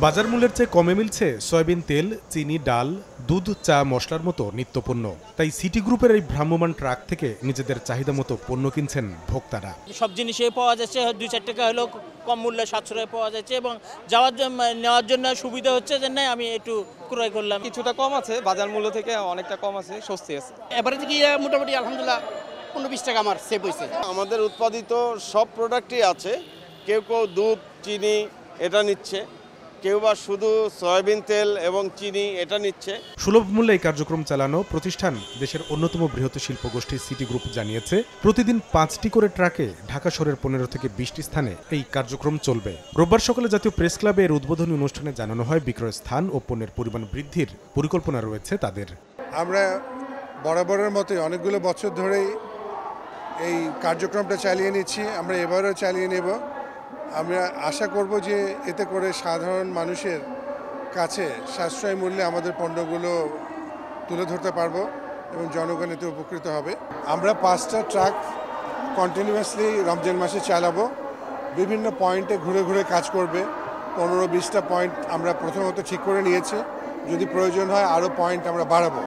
বাজার মূল্যের চেয়ে কমে মিলছে সয়াবিন তেল, চিনি, ডাল, দুধ, চা, মশলার মতো নিত্যপণ্য। তাই সিটি গ্রুপের এই ভ্রাম্যমাণ ট্রাক থেকে নিজেদের চাহিদা মতো পণ্য কিনছেন ভোক্তারা। সব জিনিসে পাওয়া যাচ্ছে, 2-4 টাকা হলেও কম মূল্যে সাশ্রয়ে পাওয়া যাচ্ছে এবং নেওয়ার জন্য সুবিধা হচ্ছে, যে আমি একটু ক্রয় করলাম। কিছুটা কম আছে, বাজার মূল্য থেকে অনেকটা কম আছে, স্বস্তি আছে। এবারে থেকে মোটামুটি আলহামদুলিল্লাহ 15-20 টাকা আমার সেভ হয়েছে। আমাদের উৎপাদিত সব প্রোডাক্টই আছে। কেউ কেউ দুধ, চিনি এটা নিচ্ছে, কেউ বা শুধু সয়াবিন তেল এবং চিনি এটা নিচ্ছে। সুলভ মূল্যে এই কার্যক্রম চালানো প্রতিষ্ঠান দেশের অন্যতম বৃহৎ শিল্পগোষ্ঠী সিটি গ্রুপ জানিয়েছে, প্রতিদিন 5টি করে ট্রাকে ঢাকা শহরের 15 থেকে 20টি স্থানে এই কার্যক্রম চলবে। রোববার সকালে জাতীয় প্রেস ক্লাবে এর উদ্বোধনী অনুষ্ঠানে জানানো হয়, বিক্রয় স্থান ও পণ্যের পরিমাণ বৃদ্ধির পরিকল্পনা রয়েছে তাদের। আমরা বরাবরের মতোই অনেকগুলো বছর ধরেই এই কার্যক্রমটা চালিয়ে নিচ্ছি, আমরা এবারও চালিয়ে নেব। আমরা আশা করব যে এতে করে সাধারণ মানুষের কাছে সাশ্রয়ী মূল্যে আমাদের পণ্যগুলো তুলে ধরতে পারবো এবং জনগণ এতে উপকৃত হবে। আমরা 5টা ট্রাক কন্টিনিউয়াসলি রমজান মাসে চালাবো, বিভিন্ন পয়েন্টে ঘুরে ঘুরে কাজ করবে। 15-20টা পয়েন্ট আমরা প্রথমত ঠিক করে নিয়েছি, যদি প্রয়োজন হয় আরও পয়েন্ট আমরা বাড়াবো।